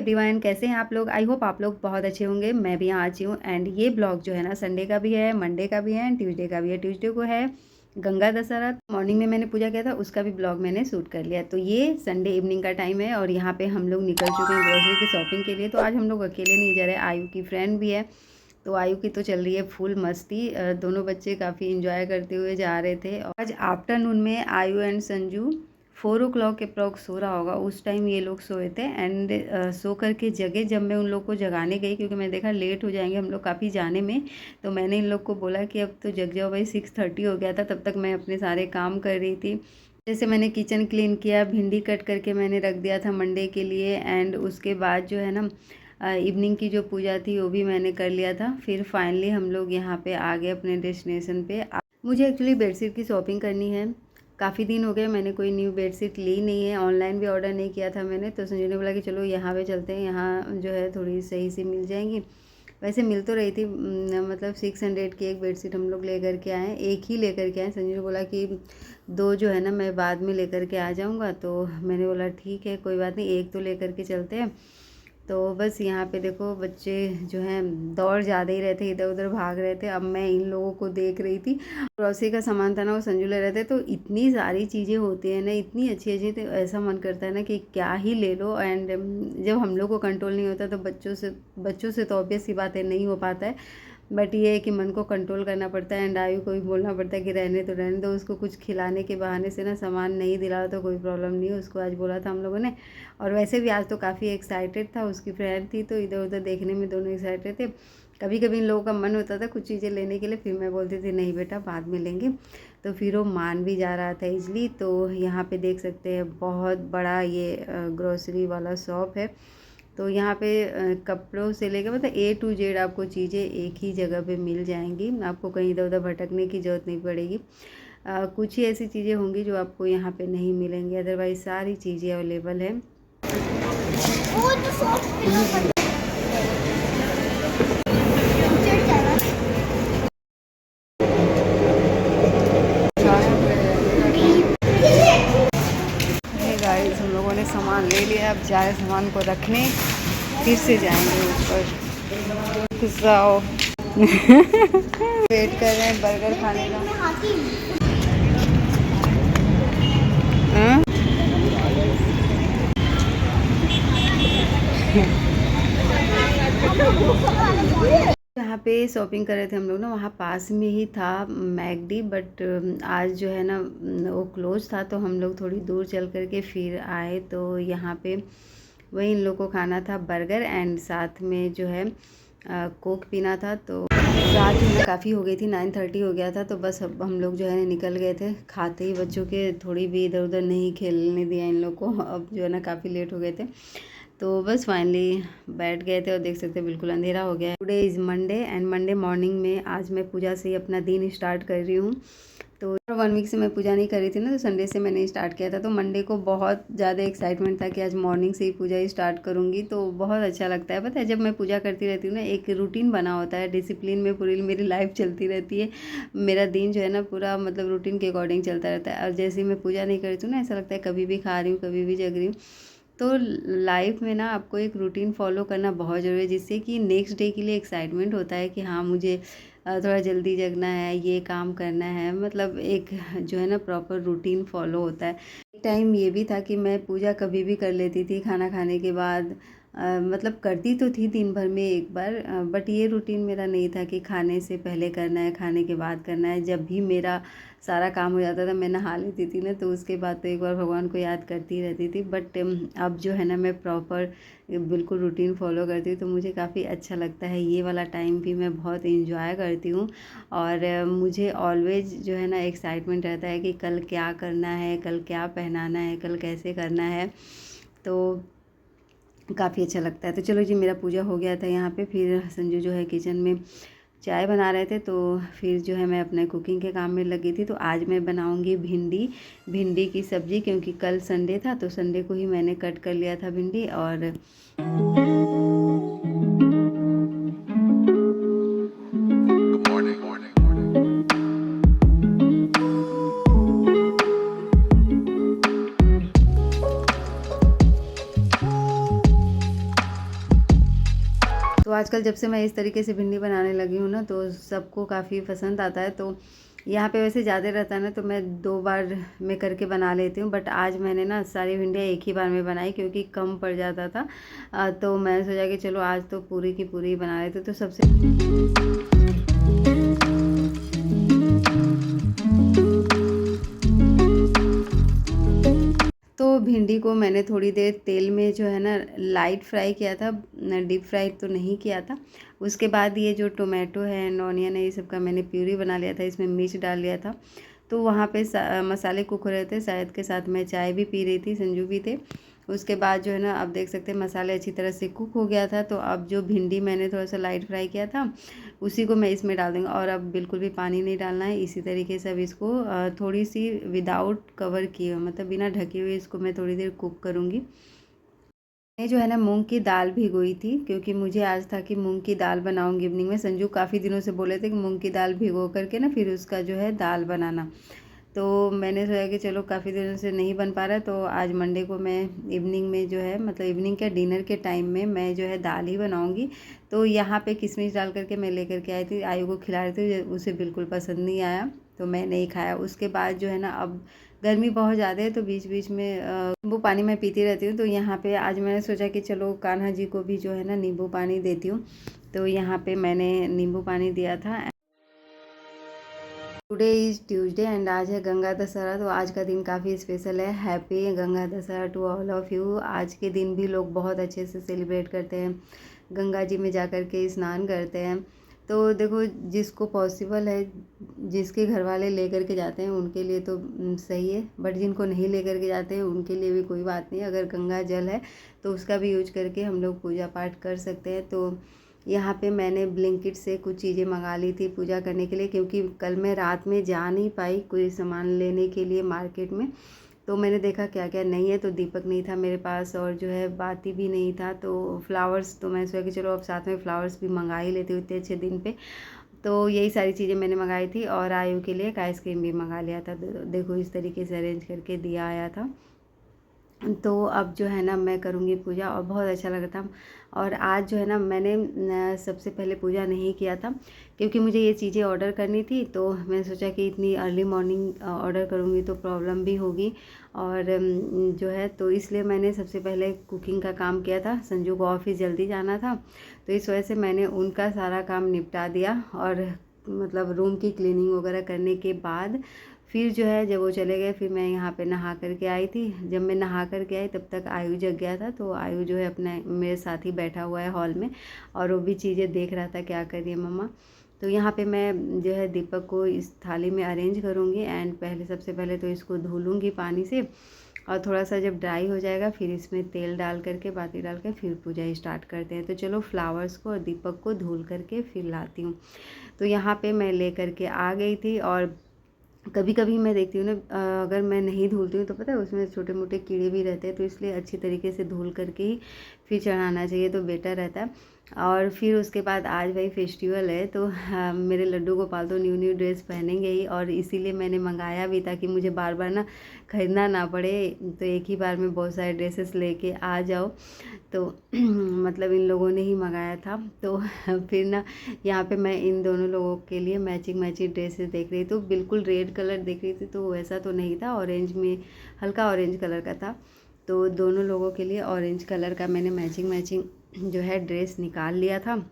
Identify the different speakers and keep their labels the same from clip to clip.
Speaker 1: Everyone, कैसे हैं आप लोग। आई होप आप लोग बहुत अच्छे होंगे। मैं भी यहाँ अच्छी हूँ। एंड ये ब्लॉग जो है ना संडे का भी है, मंडे का भी है एंड ट्यूसडे का भी है। ट्यूसडे को है गंगा दशहरा। मॉर्निंग में मैंने पूजा किया था, उसका भी ब्लॉग मैंने शूट कर लिया। तो ये संडे इवनिंग का टाइम है और यहाँ पे हम लोग निकल चुके हैं ग्रोसरी की शॉपिंग के लिए। तो आज हम लोग अकेले नहीं जा रहे, आयु की फ्रेंड भी है। तो आयु की तो चल रही है फुल मस्ती। दोनों बच्चे काफ़ी इंजॉय करते हुए जा रहे थे। और आज आफ्टरनून में आयु एंड संजू 4 o'clock अप्रॉक्स सो रहा होगा, उस टाइम ये लोग सोए थे। एंड सो करके जगह जब मैं उन लोग को जगाने गई, क्योंकि मैं देखा लेट हो जाएंगे हम लोग काफ़ी जाने में। तो मैंने इन लोग को बोला कि अब तो जग जाओ भाई, 6:30 हो गया था। तब तक मैं अपने सारे काम कर रही थी। जैसे मैंने किचन क्लीन किया, भिंडी कट करके मैंने रख दिया था मंडे के लिए। एंड उसके बाद जो है ना इवनिंग की जो पूजा थी वो भी मैंने कर लिया था। फिर फाइनली हम लोग यहाँ पे आ गए अपने डेस्टिनेशन पे। मुझे एक्चुअली बेडशीट की शॉपिंग करनी है। काफ़ी दिन हो गए मैंने कोई न्यू बेडशीट ली नहीं है, ऑनलाइन भी ऑर्डर नहीं किया था मैंने। तो संजू ने बोला कि चलो यहाँ पे चलते हैं, यहाँ जो है थोड़ी सही सी मिल जाएंगी। वैसे मिल तो रही थी, मतलब 600 की एक बेडशीट हम लोग लेकर के आए, एक ही लेकर के आए। संजू ने बोला कि दो जो है ना मैं बाद में लेकर के आ जाऊँगा। तो मैंने बोला ठीक है कोई बात नहीं, एक तो लेकर के चलते हैं। तो बस यहाँ पे देखो बच्चे जो हैं दौड़ ज़्यादा ही रहे थे, इधर उधर भाग रहे थे। अब मैं इन लोगों को देख रही थी। ग्रॉसरी का सामान था ना, वो संजू ले रहे थे। तो इतनी सारी चीज़ें होती हैं ना, इतनी अच्छी अच्छी, तो ऐसा मन करता है ना कि क्या ही ले लो। एंड जब हम लोग को कंट्रोल नहीं होता तो बच्चों से तो ऑब्वियस सी बात है नहीं हो पाता है। बट ये है कि मन को कंट्रोल करना पड़ता है। एंड आयु को भी बोलना पड़ता है कि रहने दो उसको। कुछ खिलाने के बहाने से ना सामान नहीं दिला तो कोई प्रॉब्लम नहीं है, उसको आज बोला था हम लोगों ने। और वैसे भी आज तो काफ़ी एक्साइटेड था, उसकी फ्रेंड थी तो इधर उधर देखने में दोनों एक्साइटेड थे। कभी कभी इन लोगों का मन होता था कुछ चीज़ें लेने के लिए, फिर मैं बोलती थी नहीं बेटा बाद में लेंगे। तो फिर वो मान भी जा रहा था इजली। तो यहाँ पे देख सकते हैं बहुत बड़ा ये ग्रोसरी वाला शॉप है। तो यहाँ पे कपड़ों से लेकर मतलब A to Z आपको चीज़ें एक ही जगह पे मिल जाएंगी। आपको कहीं इधर उधर भटकने की ज़रूरत नहीं पड़ेगी। कुछ ही ऐसी चीज़ें होंगी जो आपको यहाँ पे नहीं मिलेंगी, अदरवाइज़ सारी चीज़ें अवेलेबल है। गाइस हम लोगों ने सामान ले लिया, अब जा रहे सामान को रखने, फिर से जाएंगे ऊपर। गुस्साओ वेट कर रहे हैं बर्गर खाने का। जहाँ पे शॉपिंग कर रहे थे हम लोग ना, वहाँ पास में ही था मैकडी। बट आज जो है ना वो क्लोज था, तो हम लोग थोड़ी दूर चल कर के फिर आए। तो यहाँ पे वही इन लोग को खाना था बर्गर, एंड साथ में जो है कोक पीना था। तो रात जो है काफ़ी हो गई थी, 9:30 हो गया था। तो बस अब हम लोग जो है ना निकल गए थे। खाते ही बच्चों के थोड़ी भी इधर उधर नहीं खेलने दिया इन लोग को, अब जो है ना काफ़ी लेट हो गए थे। तो बस फाइनली बैठ गए थे और देख सकते हैं बिल्कुल अंधेरा हो गया है। Today is Monday and Monday morning में आज मैं पूजा से ही अपना दिन स्टार्ट कर रही हूँ। तो 1 वीक से मैं पूजा नहीं कर रही थी ना, तो संडे से मैंने स्टार्ट किया था। तो मंडे को बहुत ज़्यादा एक्साइटमेंट था कि आज मॉर्निंग से ही पूजा ही स्टार्ट करूँगी। तो बहुत अच्छा लगता है, पता है जब मैं पूजा करती रहती हूँ ना, एक रूटीन बना होता है, डिसिप्लिन में पूरी मेरी लाइफ चलती रहती है। मेरा दिन जो है ना पूरा मतलब रूटीन के अकॉर्डिंग चलता रहता है। और जैसे ही मैं पूजा नहीं करती हूँ ना, ऐसा लगता है कभी भी खा रही हूँ कभी भी जग रही हूँ। तो लाइफ में ना आपको एक रूटीन फॉलो करना बहुत ज़रूरी है, जिससे कि नेक्स्ट डे के लिए एक्साइटमेंट होता है कि हाँ मुझे थोड़ा जल्दी जगना है, ये काम करना है। मतलब एक जो है ना प्रॉपर रूटीन फॉलो होता है। एक टाइम ये भी था कि मैं पूजा कभी भी कर लेती थी खाना खाने के बाद। मतलब करती तो थी दिन भर में एक बार, बट ये रूटीन मेरा नहीं था कि खाने से पहले करना है खाने के बाद करना है। जब भी मेरा सारा काम हो जाता था मैं नहा लेती थी ना, तो उसके बाद तो एक बार भगवान को याद करती रहती थी। बट अब जो है ना मैं प्रॉपर बिल्कुल रूटीन फॉलो करती हूँ, तो मुझे काफ़ी अच्छा लगता है। ये वाला टाइम भी मैं बहुत इंजॉय करती हूँ। और मुझे ऑलवेज जो है ना एक्साइटमेंट रहता है कि कल क्या करना है, कल क्या पहनाना है, कल कैसे करना है। तो काफ़ी अच्छा लगता है। तो चलो जी, मेरा पूजा हो गया था यहाँ पे। फिर संजू जो है किचन में चाय बना रहे थे, तो फिर जो है मैं अपने कुकिंग के काम में लगी थी। तो आज मैं बनाऊंगी भिंडी की सब्ज़ी, क्योंकि कल संडे था तो संडे को ही मैंने कट कर लिया था भिंडी। और आजकल जब से मैं इस तरीके से भिंडी बनाने लगी हूँ ना तो सबको काफ़ी पसंद आता है। तो यहाँ पे वैसे ज़्यादा रहता है ना तो मैं 2 बार में करके बना लेती हूँ, बट आज मैंने ना सारी भिंडियाँ एक ही बार में बनाई क्योंकि कम पड़ जाता था। तो मैं सोचा कि चलो आज तो पूरी की पूरी बना लेती हूँ। तो सबसे तो भिंडी को मैंने थोड़ी देर तेल में जो है ना लाइट फ्राई किया था, डीप फ्राई तो नहीं किया था। उसके बाद ये जो टोमेटो है एंड ऑनियन है, ये सब का मैंने प्यूरी बना लिया था, इसमें मिर्च डाल लिया था। तो वहाँ पे मसाले कुक हो रहे थे, शायद के साथ मैं चाय भी पी रही थी, संजू भी थे। उसके बाद जो है ना अब देख सकते हैं मसाले अच्छी तरह से कुक हो गया था। तो अब जो भिंडी मैंने थोड़ा सा लाइट फ्राई किया था उसी को मैं इसमें डाल दूँगी, और अब बिल्कुल भी पानी नहीं डालना है। इसी तरीके से अब इसको थोड़ी सी विदाउट कवर किए मतलब बिना ढके हुए इसको मैं थोड़ी देर कुक करूँगी। मैं जो है ना मूंग की दाल भिगोई थी क्योंकि मुझे आज था कि मूंग की दाल बनाऊंगी इवनिंग में। संजू काफ़ी दिनों से बोले थे कि मूंग की दाल भिगो करके ना फिर उसका जो है दाल बनाना। तो मैंने सोचा कि चलो काफ़ी दिनों से नहीं बन पा रहा है तो आज मंडे को मैं इवनिंग में जो है मतलब इवनिंग के डिनर के टाइम में मैं जो है दाल ही बनाऊंगी। तो यहाँ पे किशमिश डाल करके मैं लेकर के आई थी, आयु को खिला रही थी, उसे बिल्कुल पसंद नहीं आया तो मैं नहीं खाया। उसके बाद जो है ना अब गर्मी बहुत ज़्यादा है तो बीच बीच में नींबू पानी मैं पीती रहती हूँ। तो यहाँ पे आज मैंने सोचा कि चलो कान्हा जी को भी जो है ना नींबू पानी देती हूँ। तो यहाँ पे मैंने नींबू पानी दिया था। टुडे इज़ ट्यूसडे एंड आज है गंगा दशहरा। तो आज का दिन काफ़ी स्पेशल है। Happy Ganga Dussehra to all of you. आज के दिन भी लोग बहुत अच्छे से सेलिब्रेट करते हैं, गंगा जी में जा कर के स्नान करते हैं। तो देखो जिसको पॉसिबल है, जिसके घर वाले ले कर के जाते हैं उनके लिए तो सही है, बट जिनको नहीं ले कर के जाते हैं उनके लिए भी कोई बात नहीं। अगर गंगा जल है तो उसका भी यूज करके हम लोग पूजा पाठ कर सकते हैं। तो यहाँ पे मैंने ब्लिंकिट से कुछ चीज़ें मंगा ली थी पूजा करने के लिए, क्योंकि कल मैं रात में जा नहीं पाई कोई सामान लेने के लिए मार्केट में। तो मैंने देखा क्या क्या नहीं है, तो दीपक नहीं था मेरे पास और जो है बाती भी नहीं था। तो फ्लावर्स तो मैं सोचा कि चलो अब साथ में फ्लावर्स भी मंगा ही लेती हूँ इतने अच्छे दिन पे। तो यही सारी चीज़ें मैंने मंगाई थी और आयु के लिए एक आइसक्रीम भी मंगा लिया था। देखो इस तरीके से अरेंज करके दिया आया था। तो अब जो है ना मैं करूँगी पूजा और बहुत अच्छा लगा था। और आज जो है ना मैंने सबसे पहले पूजा नहीं किया था क्योंकि मुझे ये चीज़ें ऑर्डर करनी थी। तो मैंने सोचा कि इतनी अर्ली मॉर्निंग ऑर्डर करूँगी तो प्रॉब्लम भी होगी और जो है तो इसलिए मैंने सबसे पहले कुकिंग का काम किया था। संजू को ऑफिस जल्दी जाना था तो इस वजह से मैंने उनका सारा काम निपटा दिया और मतलब रूम की क्लीनिंग वगैरह करने के बाद फिर जो है जब वो चले गए फिर मैं यहाँ पे नहा करके आई थी। जब मैं नहा करके आई तब तक आयु जग गया था। तो आयु जो है अपने मेरे साथ ही बैठा हुआ है हॉल में और वो भी चीज़ें देख रहा था क्या कर रही है मम्मा। तो यहाँ पे मैं जो है दीपक को इस थाली में अरेंज करूँगी एंड सबसे पहले तो इसको धो लूँगी पानी से और थोड़ा सा जब ड्राई हो जाएगा फिर इसमें तेल डाल करके बाती डाल कर फिर पूजा स्टार्ट करते हैं। तो चलो फ्लावर्स को और दीपक को धुल करके फिर लाती हूँ। तो यहाँ पे मैं ले करके आ गई थी और कभी कभी मैं देखती हूँ ना अगर मैं नहीं धुलती हूँ तो पता है उसमें छोटे मोटे कीड़े भी रहते हैं। तो इसलिए अच्छी तरीके से धुल करके ही फिर चढ़ाना चाहिए तो बेटर रहता है। और फिर उसके बाद आज भाई फेस्टिवल है तो मेरे लड्डू गोपाल तो न्यू न्यू ड्रेस पहनेंगे ही और इसीलिए मैंने मंगाया भी ताकि मुझे बार बार ना खरीदना ना पड़े। तो एक ही बार में बहुत सारे ड्रेसेस लेके आ जाओ। तो मतलब इन लोगों ने ही मंगाया था। तो फिर ना यहाँ पे मैं इन दोनों लोगों के लिए मैचिंग मैचिंग ड्रेसेस देख रही थी। तो बिल्कुल रेड कलर देख रही थी तो वैसा तो नहीं था, ऑरेंज में हल्का ऑरेंज कलर का था। तो दोनों लोगों के लिए ऑरेंज कलर का मैंने मैचिंग मैचिंग जो है ड्रेस निकाल लिया था।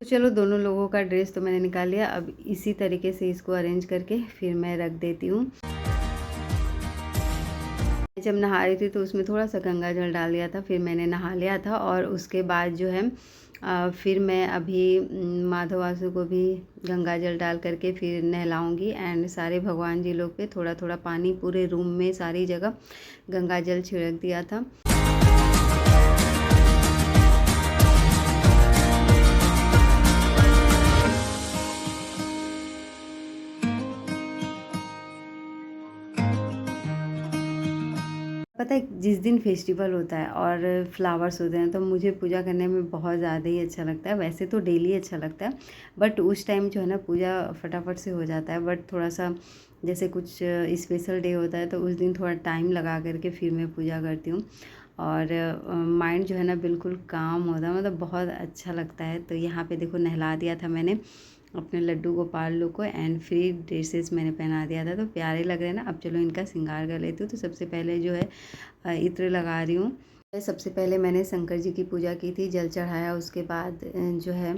Speaker 1: तो चलो दोनों लोगों का ड्रेस तो मैंने निकाल लिया। अब इसी तरीके से इसको अरेंज करके फिर मैं रख देती हूँ। जब नहा रही थी तो उसमें थोड़ा सा गंगा जल डाल दिया था, फिर मैंने नहा लिया था। और उसके बाद जो है फिर मैं अभी माधव वासु को भी गंगा जल डाल करके फिर नहलाऊंगी एंड सारे भगवान जी लोग पे थोड़ा थोड़ा पानी पूरे रूम में सारी जगह गंगा जल छिड़क दिया था। पता है जिस दिन फेस्टिवल होता है और फ्लावर्स होते हैं तो मुझे पूजा करने में बहुत ज़्यादा ही अच्छा लगता है। वैसे तो डेली अच्छा लगता है, बट उस टाइम जो है ना पूजा फटाफट से हो जाता है। बट थोड़ा सा जैसे कुछ स्पेशल डे होता है तो उस दिन थोड़ा टाइम लगा करके फिर मैं पूजा करती हूँ, और माइंड जो है ना बिल्कुल काम होता है, मतलब बहुत अच्छा लगता है। तो यहाँ पे देखो नहला दिया था मैंने अपने लड्डू गोपाल लोग को, एंड फ्री ड्रेसेस मैंने पहना दिया था, तो प्यारे लग रहे हैं ना। अब चलो इनका श्रृंगार कर लेती हूँ। तो सबसे पहले जो है इत्र लगा रही हूँ। सबसे पहले मैंने शंकर जी की पूजा की थी, जल चढ़ाया, उसके बाद जो है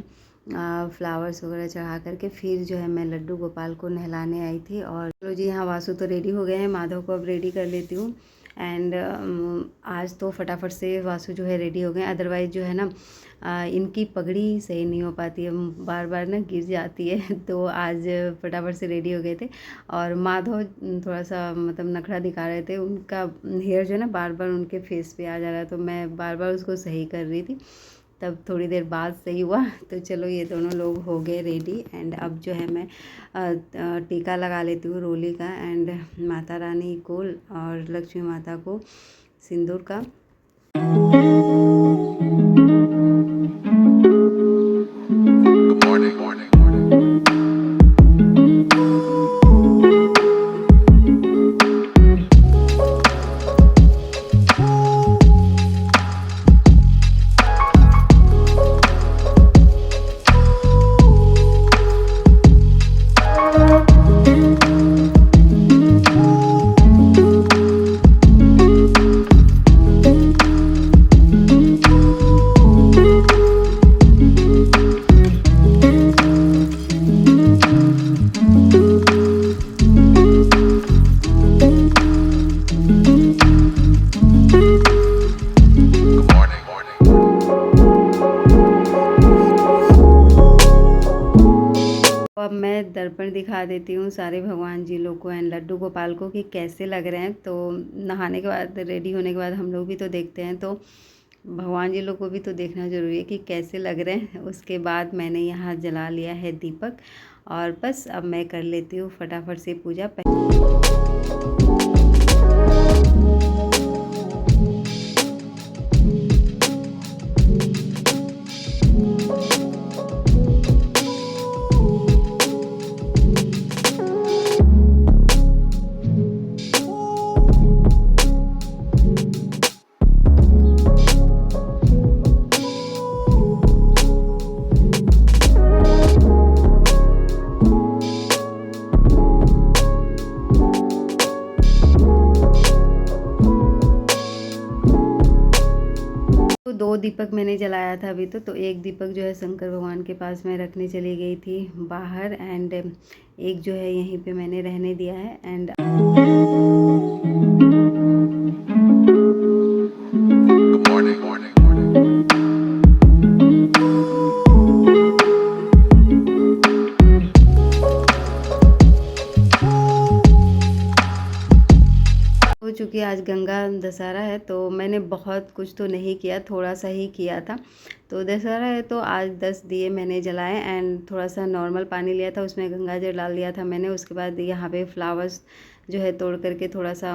Speaker 1: फ्लावर्स वगैरह चढ़ा करके फिर जो है मैं लड्डू गोपाल को नहलाने आई थी। और चलो जी यहाँ वासु तो रेडी हो गए हैं, माधव को अब रेडी कर लेती हूँ। एंड आज तो फटाफट से वासु जो है रेडी हो गए, अदरवाइज़ जो है ना इनकी पगड़ी सही नहीं हो पाती है, बार बार ना गिर जाती है। तो आज फटाफट से रेडी हो गए थे। और माधव थोड़ा सा मतलब नखरा दिखा रहे थे, उनका हेयर जो है ना बार बार उनके फेस पे आ जा रहा है, तो मैं बार बार उसको सही कर रही थी। तब थोड़ी देर बाद सही हुआ। तो चलो ये दोनों लोग हो गए रेडी, एंड अब जो है मैं टीका लगा लेती हूँ रोली का, एंड माता रानी को और लक्ष्मी माता को सिंदूर का। अब मैं दर्पण दिखा देती हूँ सारे भगवान जी लोग को एंड लड्डू गोपाल को कि कैसे लग रहे हैं। तो नहाने के बाद रेडी होने के बाद हम लोग भी तो देखते हैं, तो भगवान जी लोग को भी तो देखना ज़रूरी है कि कैसे लग रहे हैं। उसके बाद मैंने यहाँ जला लिया है दीपक, और बस अब मैं कर लेती हूँ फटाफट से पूजा। तो 2 दीपक मैंने जलाया था अभी तो एक दीपक जो है शंकर भगवान के पास मैं रखने चली गई थी बाहर, एंड एक जो है यहीं पे मैंने रहने दिया है। एंड हो चूँकि आज गंगा दशहरा है, तो मैंने बहुत कुछ तो नहीं किया, थोड़ा सा ही किया था। तो दशहरा है तो आज 10 दिए मैंने जलाए, एंड थोड़ा सा नॉर्मल पानी लिया था, उसमें गंगा जल डाल दिया था मैंने। उसके बाद यहाँ पे फ्लावर्स जो है तोड़ करके थोड़ा सा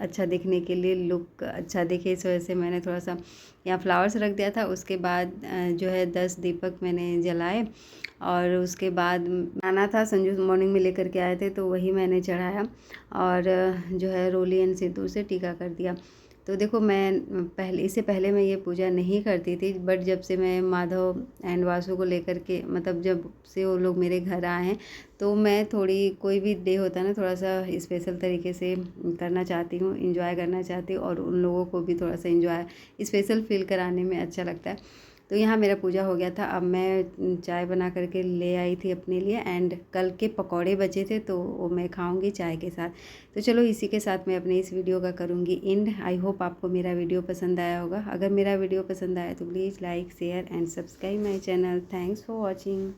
Speaker 1: अच्छा दिखने के लिए, लुक अच्छा दिखे इस वजह से मैंने थोड़ा सा यहाँ फ्लावर्स रख दिया था। उसके बाद जो है 10 दीपक मैंने जलाए, और उसके बाद आना था, संजू मॉर्निंग में लेकर के आए थे, तो वही मैंने चढ़ाया, और जो है रोली एंड सिंदूर से टीका कर दिया। तो देखो मैं इससे पहले मैं ये पूजा नहीं करती थी, बट जब से मैं माधव एंड वासु को लेकर के, मतलब जब से वो लोग मेरे घर आए हैं, तो मैं थोड़ी कोई भी डे होता है ना थोड़ा सा स्पेशल तरीके से करना चाहती हूँ, इंजॉय करना चाहती हूँ, और उन लोगों को भी थोड़ा सा इंजॉय स्पेशल फील कराने में अच्छा लगता है। तो यहाँ मेरा पूजा हो गया था। अब मैं चाय बना करके ले आई थी अपने लिए, एंड कल के पकौड़े बचे थे तो वो मैं खाऊंगी चाय के साथ। तो चलो इसी के साथ मैं अपने इस वीडियो का करूँगी एंड। आई होप आपको मेरा वीडियो पसंद आया होगा। अगर मेरा वीडियो पसंद आया तो please like share and subscribe my channel. Thanks for watching.